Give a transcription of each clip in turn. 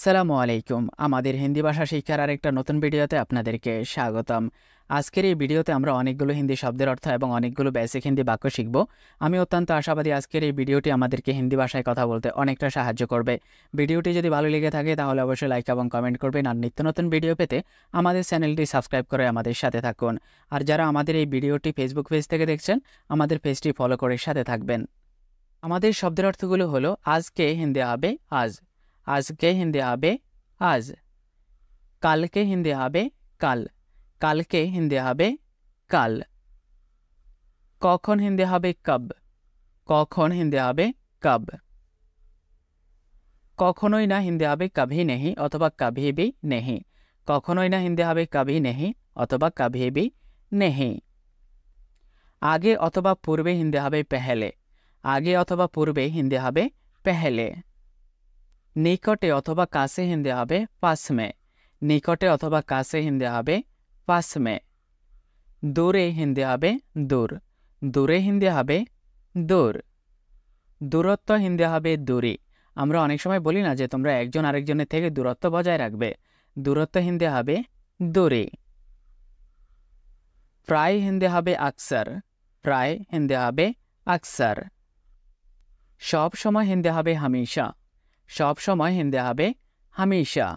সালামু আলাইকুম। আমাদের হিন্দি ভাষা শিক্ষার আরেকটা নতুন ভিডিওতে আপনাদেরকে স্বাগতম। আজকের এই ভিডিওতে আমরা অনেকগুলো হিন্দি শব্দের অর্থ এবং অনেকগুলো বেসিক হিন্দি বাক্য শিখব। আমি অত্যন্ত আশাবাদী আজকের এই ভিডিওটি আমাদেরকে হিন্দি ভাষায় কথা বলতে অনেকটা সাহায্য করবে। ভিডিওটি যদি ভালো লেগে থাকে তাহলে অবশ্যই লাইক এবং কমেন্ট করবেন, আর নিত্য নতুন ভিডিও পেতে আমাদের চ্যানেলটি সাবস্ক্রাইব করে আমাদের সাথে থাকুন। আর যারা আমাদের এই ভিডিওটি ফেসবুক পেজ থেকে দেখছেন, আমাদের পেজটি ফলো করে সাথে থাকবেন। আমাদের শব্দের অর্থগুলো হলো আজকে হিন্দি হবে আজ, আজকে হিন্দি হবে আজ, কালকে হিন্দি হবে কাল, কালকে হিন্দি হবে কাল, কখন হিন্দি হবে কব, কখন হিন্দি হবে কব, কখনোই না হিন্দি হবে কভি নেহি অথবা কভি ভি নেহি, কখনোই না হিন্দি হবে কভি নেহি অথবা কভি ভি নেহি। আগে অথবা পূর্বে হিন্দি হবে পেহলে, আগে অথবা পূর্বে হিন্দি হবে পেহলে। নিকটে অথবা কাছে হিন্দি হবে পাস মে, নিকটে অথবা কাছে হিন্দি হবে পাস মে। দূরে হিন্দি হবে দূর, দূরে হিন্দি হবে দূর। দূরত্ব হিন্দি হবে দূরি। আমরা অনেক সময় বলি না যে তোমরা একজন আরেকজনের থেকে দূরত্ব বজায় রাখবে, দূরত্ব হিন্দি হবে দূরি। প্রায় হিন্দি হবে আকসার, প্রায় হিন্দি হবে আকসার। সব সময় হিন্দি হবে হামেশা, সব সময় হিন্দি হবে হামেশা।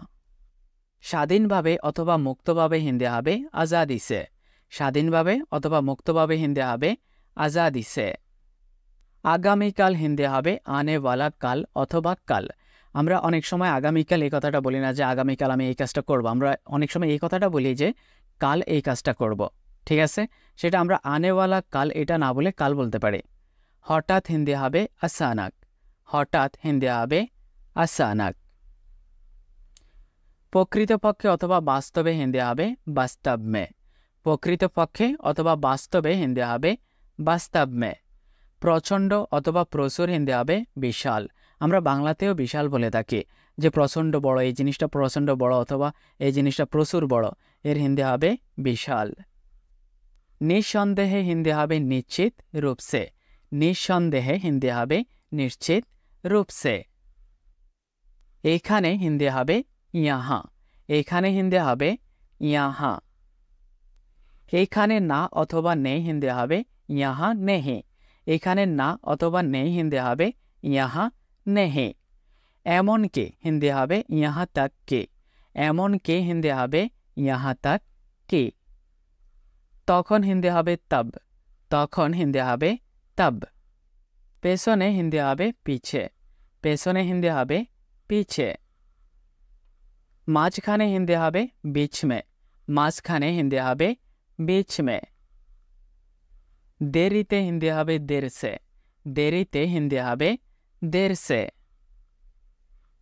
স্বাধীনভাবে অথবা মুক্তভাবে হিন্দি হবে আজাদি সে, স্বাধীনভাবে অথবা মুক্তভাবে হিন্দি হবে আজাদি সে। আগামীকাল হিন্দি হবে আনেওয়ালা কাল অথবা কাল। আমরা অনেক সময় আগামীকাল এই কথাটা বলি না যে আগামীকাল আমি এই কাজটা করব, আমরা অনেক সময় এই কথাটা বলি যে কাল এই কাজটা করব। ঠিক আছে, সেটা আমরা আনেওয়ালা কাল এটা না বলে কাল বলতে পারি। হঠাৎ হিন্দি হবে আচানক, হঠাৎ হিন্দি হবে আচানক। প্রকৃতপক্ষে অথবা বাস্তবে হিন্দি হবে বাস্তব মে, প্রকৃতপক্ষে অথবা বাস্তবে হিন্দি হবে বাস্তব মে। প্রচণ্ড অথবা প্রচুর হিন্দি হবে বিশাল। আমরা বাংলাতেও বিশাল বলে থাকি, যে প্রচণ্ড বড়, এই জিনিসটা প্রচণ্ড বড় অথবা এই জিনিসটা প্রচুর বড়, এর হিন্দি হবে বিশাল। নিঃসন্দেহে হিন্দি হবে নিশ্চিত রূপ সে, নিঃসন্দেহে হিন্দি হবে নিশ্চিত রূপ সে। এখানে হিন্দি হবে ইয়াহা, এখানে হিন্দি হবে ইয়াহা। এখানে না অথবা নেই হিন্দি হবে ইয়াহা নেহি, এখানে না অথবা নেই হিন্দি হবে ইয়াহা নেহি। এমনকি হিন্দি হবে ইয়াহা তাক কি, এমনকি হিন্দি হবে ইয়াহা তাক কি। তখন হিন্দি হবে তব, তখন হিন্দি হবে তব। পেছনে হিন্দি হবে পিছে, পেছনে হিন্দি হবে পিছে। মাঝখানে হিন্দি হবে बीच में, মাঝখানে হিন্দি হবে बीच में। দেরিতে হিন্দি হবে देर से, দেরিতে হিন্দি হবে देर से।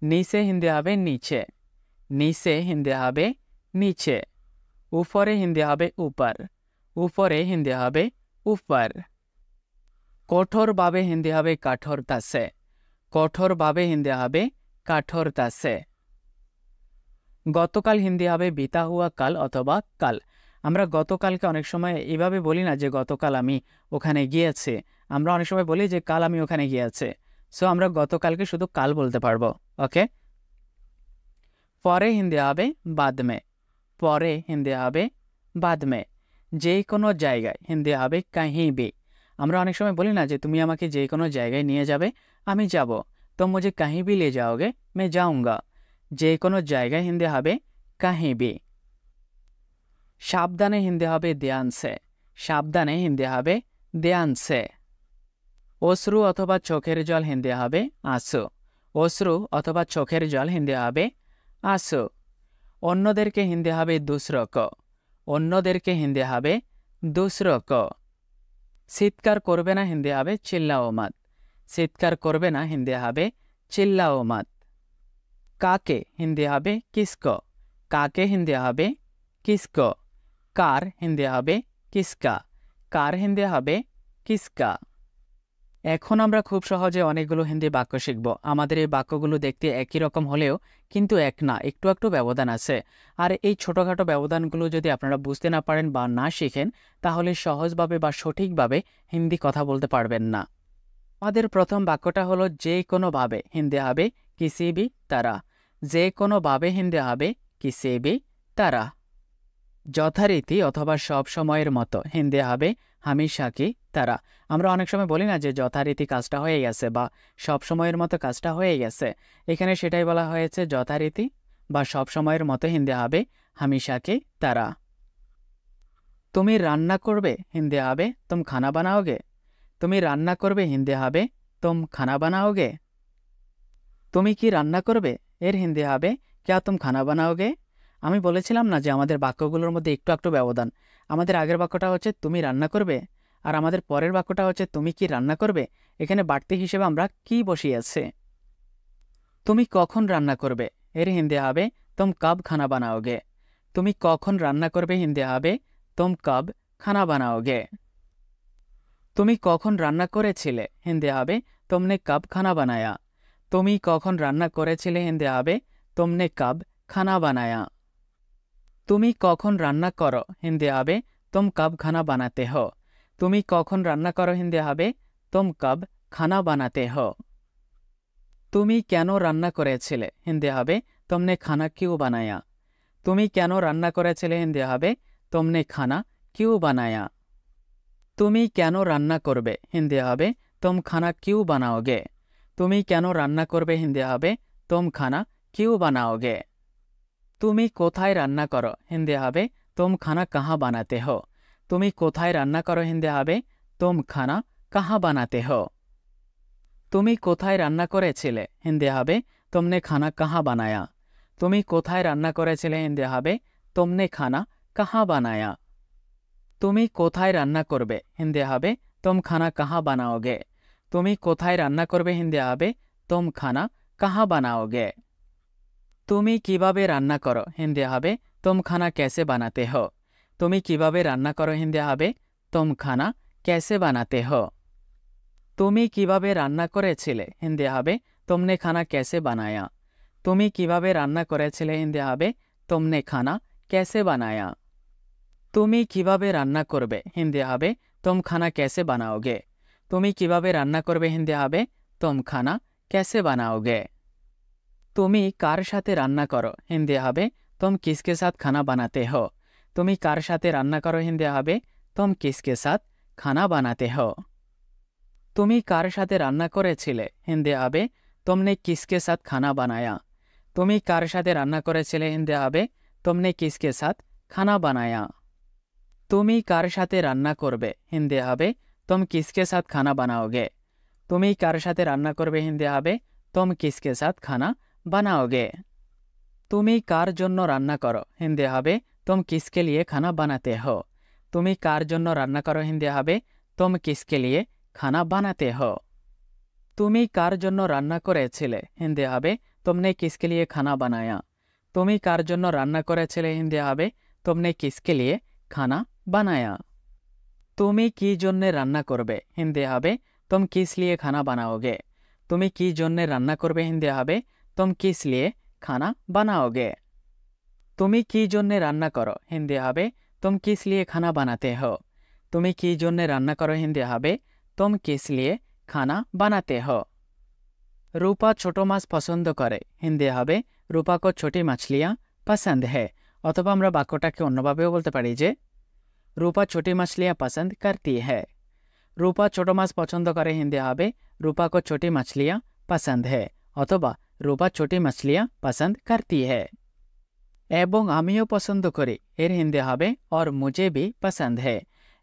নিচে হিন্দি হবে নিচে, নিচে হিন্দি হবে নিচে। উপরে হিন্দি হবে ऊपर, উপরে হিন্দি হবে ऊपर। কঠোরভাবে হিন্দি হবে कठोरता से, কঠোরভাবে হিন্দি হবে कठोरता से। গতকাল হিন্দি হবে বিতা হুয়া কাল অথবা কাল। আমরা গতকালকে অনেক সময় এভাবে বলি না যে গতকাল আমি ওখানে গিয়েছি, আমরা অনেক সময় বলি যে কাল আমি ওখানে গিয়েছি। সো আমরা গতকালকে শুধু কাল বলতে পারবো। ওকে। পরে হিন্দি হবে বাদ মে, পরে হিন্দি হবে বাদ মে। যে কোনো জায়গায় হিন্দি হবে কাহি ভি। আমরা অনেক সময় বলি না যে তুমি আমাকে যে কোনো জায়গায় নিয়ে যাবে, আমি যাব, তো মুঝে কাহি ভি লে যাওগে मैं जाऊंगा। যে কোনো জায়গায় হিন্দি হবে কাহি ভি। সাবধানে হিন্দি হবে ধ্যান সে, সাবধানে হিন্দি হবে ধ্যান সে। অশ্রু অথবা চোখের জল হিন্দি হবে আঁসু, অশ্রু অথবা চোখের জল হিন্দি হবে আঁসু। অন্যদেরকে হিন্দি হবে দুসরো কো, অন্যদেরকে হিন্দি হবে দুসরো কো। চিৎকার করবে না হিন্দি হবে চিল্লাও মত, চিৎকার করবে না হিন্দি হবে চিল্লাও মত। কাকে হিন্দি হবে কিসকো, কাকে হিন্দি হবে কিসকো। কার হিন্দি হবে কিসকা, কার হিন্দি হবে কিসকা। এখন আমরা খুব সহজে অনেকগুলো হিন্দি বাক্য শিখব। আমাদের এই বাক্যগুলো দেখতে একই রকম হলেও কিন্তু এক না, একটু একটু ব্যবধান আছে। আর এই ছোটোখাটো ব্যবধানগুলো যদি আপনারা বুঝতে না পারেন বা না শিখেন, তাহলে সহজভাবে বা সঠিকভাবে হিন্দি কথা বলতে পারবেন না। আমাদের প্রথম বাক্যটা হলো যে কোনোভাবে হিন্দি হবে কিসি ভি তারা, যে কোনোভাবে হিন্দি হবে কিসে বি তারা। যথারীতি অথবা সব সময়ের মতো হিন্দি হবে হামেশা কি তারা। আমরা অনেক সময় বলি না যে যথারীতি কাজটা হয়ে গেছে বা সব সময়ের মতো কাজটা হয়ে গেছে, এখানে সেটাই বলা হয়েছে যথারীতি বা সব সময়ের মতো হিন্দি হবে হামেশা কি তারা। তুমি রান্না করবে হিন্দি হবে তুম খানা বানাওগে। তুমি রান্না করবে হিন্দি হবে তুম খানা বানাওগে। তুমি কি রান্না করবে এর হিন্দি হবে ক্যা তুম খানা বানাওগে। আমি বলেছিলাম না যে আমাদের বাক্যগুলোর মধ্যে একটু একটু ব্যবধান। আমাদের আগের বাক্যটা হচ্ছে তুমি রান্না করবে, আর আমাদের পরের বাক্যটা হচ্ছে তুমি কি রান্না করবে। এখানে বাড়তি হিসেবে আমরা কি বসিয়েছে। তুমি কখন রান্না করবে এর হিন্দি হবে তুম কব খানা বানাওগে। তুমি কখন রান্না করবে হিন্দি হবে তুম কব খানা বানাওগে। তুমি কখন রান্না করেছিলে হিন্দি হবে তুমনে কব খানা বানায়া। তুমি কখন রান্না করেছিলে হিন্দি হবে তুমনে কব খানা বানায়া। তুমি কখন রান্না করো হিন্দি হবে তুম কব খানা বানাতে হো। তুমি কখন রান্না করো হিন্দি হবে তুম কব খানা বানাতে হো। তুমি কেন রান্না করেছিলে হিন্দি হবে তুমনে খানা কিউ বানায়া। তুমি কেন রান্না করেছিলে হিন্দি হবে তুমনে খানা কিউ বানায়া। তুমি কেন রান্না করবে হিন্দি হবে তুম খানা কিউ বানাওগে। তুমি কেন রান্না করবে হিন্দি হবে তুম খানা কিউ বানাওগে। তুমি কোথায় রান্না করো হিন্দি হবে তুম খানা কাহা বানাতে হো। তুমি কোথায় রান্না করো হিন্দি হবে তুম খানা কাহা বানাতে হো। তুমি কোথায় রান্না করেছিলে হিন্দি হবে তুমনে খানা কাহা বানায়া। তুমি কোথায় রান্না করেছিলে হিন্দি হবে তুমনে খানা কাহা বানায়া। তুমি কোথায় রান্না করবে হিন্দি হবে তুম খানা কাহা বানাওগে। তুমি কোথায় রান্না করবে হিন্দি হবে তুম খানা কাহা বানাওগে। তুমি কিভাবে রান্না করো হিন্দি হবে তুম খানা कैसे বানাতে হো। তুমি কিভাবে রান্না করো হিন্দি হবে তুম খানা कैसे বানাতে হো। তুমি কিভাবে রান্না করেছিলে হিন্দি হবে তুমনে খানা कैसे বানায়া। তুমি কিভাবে রান্না করেছিলে হিন্দি হবে তুমনে খানা कैसे বানায়া। তুমি কিভাবে রান্না করবে হিন্দি হবে তুম খানা कैसे বানাওগে। তুমি কিভাবে রান্না করবে হিন্দি হবে তুম খানা कैसे বানাওগে। তুমি কার সাথে রান্না করো হিন্দি হবে তুম কিসকে সাথ খানা বানাতে হো। তুমি কার সাথে রান্না করো হিন্দি হবে তুম কিসকে সাথ খানা বানাতে হো। তুমি কার সাথে রান্না করেছিলে হিন্দি হবে তুমনে কিসকে সাথ খানা বানায়া। তুমি কার সাথে রান্না করেছিলে হিন্দি হবে তুমনে কিসকে সাথ খানা বানায়া। তুমি কার সাথে রান্না করবে হিন্দি হবে তুম কিসকে সাথ খানা বানাওগে। তুমি কার সাথে রান্না করবে হিন্দি হবে তুম কিসকে সাথ খানা বানাওগে। তুমি কার জন্য রান্না করো হিন্দি হবে তুম কিসকে লিয়ে খানা বানাতে হো। তুমি কার জন্য রান্না করো হিন্দি হবে তুম কিসকে লিয়ে খানা বানাতে হো। তুমি কার জন্য রান্না করেছিলে হিন্দি হবে তুমনে কিসকে লিয়ে খানা বানায়া। তুমি কার জন্য রান্না করেছিলে হিন্দি হবে তুমনে কিসকে লিয়ে খানা বানায়া। তুমি কি জন্যে রান্না করবে হিন্দি হবে তুম কিস লিয়ে খানা বানাওগে। তুমি কি জন্যে রান্না করবে হিন্দি হবে তুম কিস লিয়ে খানা বানাওগে। তুমি কি জন্যে রান্না করো হিন্দি হবে তুম কিস লিয়ে খানা বানাতে হো। তুমি কি জন্যে রান্না করো হিন্দি হবে তুম কিস লিয়ে খানা বানাতে হো। রূপা ছোট মাছ পছন্দ করে হিন্দি হবে রূপা কো ছোটি মাছলিয়াঁ পছন্দ है। অথবা আমরা বাক্যটাকে অন্যভাবেও বলতে পারি যে রূপা ছোটি মাছলিয়াঁ পছন্দ করती है। রূপা ছোট মাছ পছন্দ করে হিন্দি হবে রূপা কো ছোটি মাছলিয়াঁ পছন্দ है অথবা রূপা ছোটি মাছলিয়াঁ পছন্দ করती है। এবং আমিও পছন্দ করি এর হিন্দি হবে और मुझे भी पसंद है।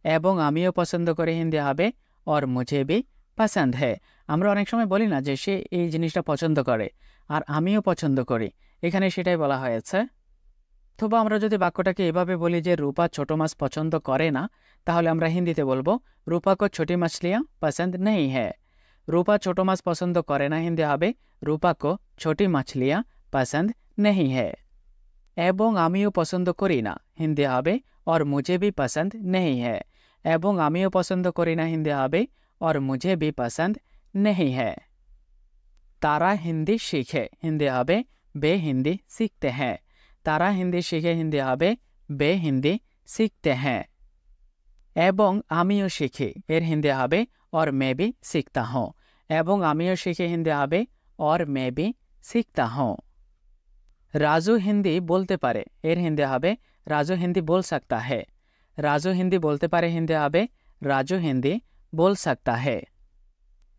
এবং আমিও পছন্দ করি হিন্দি হবে और मुझे भी पसंद है। আমরা অনেক সময় বলি না যে সে এই জিনিসটা পছন্দ করে আর আমিও পছন্দ করি, এখানে সেটাই বলা হয়েছে। অথবা আমরা যদি বাক্যটাকে এভাবে বলি যে রূপা ছোট মাছ পছন্দ করে না, তাহলে আমরা হিন্দিতে বলবো রূপা কো ছোটি মাছলিয়াঁ পছন্দ नहीं है। রূপা ছোট মাছ পছন্দ করে না হিন্দি হবে রূপা কো ছোটি মাছলিয়াঁ পছন্দ नहीं है। এবং আমিও পছন্দ করি না হিন্দি হবে और मुझे भी पसंद नहीं है। এবং আমিও পছন্দ করি না হিন্দি হবে और मुझे भी पसंद नहीं है। তারা হিন্দি শিখে হিন্দি হবে वे हिंदी सीखते हैं। তারা হিন্দি শিখে হিন্দি হবে वे हिंदी सीखते हैं। এবং আমিও শিখি এর হিন্দি হবে और मैं भी सीखता हूँ। এবং আমিও শিখি হিন্দি হবে और मैं भी सीखता हूँ। রাজু হিন্দি বলতে পারে এর হিন্দি হবে রাজু হিন্দি बोल सकता है। রাজু হিন্দি বলতে পারে হিন্দি হবে রাজু হিন্দি बोल सकता है।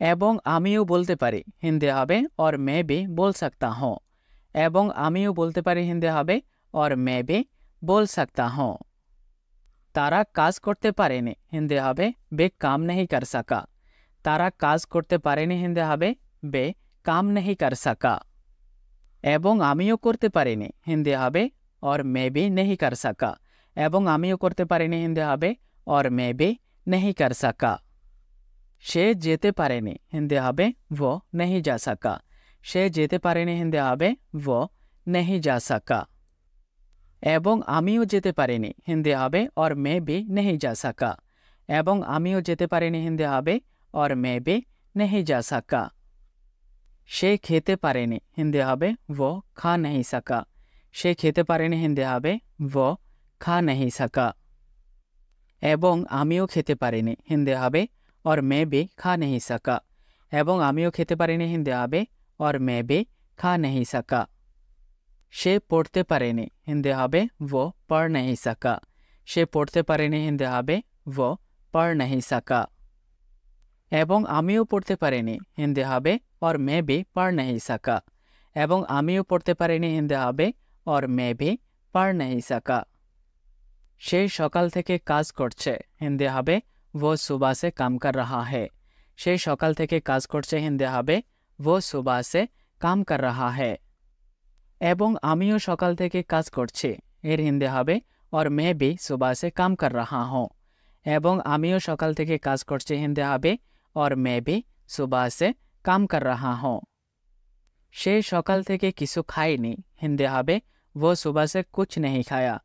এবং আমিও বলতে পারি হিন্দি হবে और मैं भी बोल सकता हूँ। এবং আমিও বলতে পারি হিন্দি হবে और मैं भी बोल सकता हूँ। তারা কাজ করতে পারেনি হিন্দি হবে वे काम नहीं कर सका। তারা কাজ করতে পারেনি হিন্দি হবে वे काम नहीं कर सका। এবং আমিও করতে পারিনি হিন্দি হবে और मैं भी नहीं कर सका। এবং আমিও করতে পারিনি হিন্দি হবে और मैं भी नहीं कर सका। সে যেতে পারেনি হিন্দি হবে वो नहीं जा सका। সে যেতে পারেনি হিন্দি হবে वो नहीं जा सका। এবং আমিও যেতে পারিনি হিন্দি হবে और मैं भी नहीं जा सका। এবং আমিও যেতে পারিনি হিন্দি হবে और मैं भी नहीं जा सका। সে খেতে পারেনি হিন্দি হবে वो खा नहीं सका। সে খেতে পারেনি হিন্দি হবে वो खा नहीं सका। এবং আমিও খেতে পারিনি হিন্দি হবে और मैं भी खा नहीं सका। এবং আমিও খেতে পারিনি হিন্দি হবে और मैं भी खा नहीं सका। সে পড়তে পারেনি হিন্দি হবে वो पढ़ नहीं सका। সে পড়তে পারেনি হিন্দি হবে वो पढ़ नहीं सका। এবং আমিও পড়তে পারিনি হিন্দি হবে और मैं भी पढ़ नहीं सका। এবং আমিও পড়তে পারিনি হিন্দি হবে और मैं भी पढ़ नहीं सका। সে সকাল থেকে কাজ করছে হিন্দি হবে वो सुबह से काम कर रहा है। সে সকাল থেকে কাজ করছে হিন্দি হবে वो सुबह से काम कर रहा है। এবং আমিও সকাল থেকে কাজ করছি এর হিন্দি হবে और मैं भी सुबह से काम कर रहा हूँ। এবং আমিও সকাল থেকে কাজ করছি হিন্দি হবে और मैं भी सुबह से काम कर रहा हूँ। সে সকাল থেকে কিছু খায়নি হিন্দি হবে वो सुबह से कुछ नहीं खाया।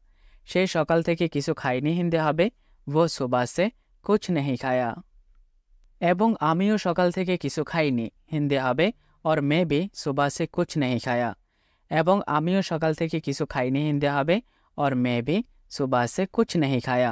সে সকাল থেকে কিছু খায়নি হিন্দি হবে वो सुबह से कुछ नहीं खाया। এবং আমিও সকাল থেকে কিছু খাইনি হিন্দি হবে और मैं भी सुबह से कुछ नहीं खाया। এবং আমিও সকাল থেকে কিছু খাইনি হিন্দি হবে और मैं भी सुबह से कुछ नहीं खाया।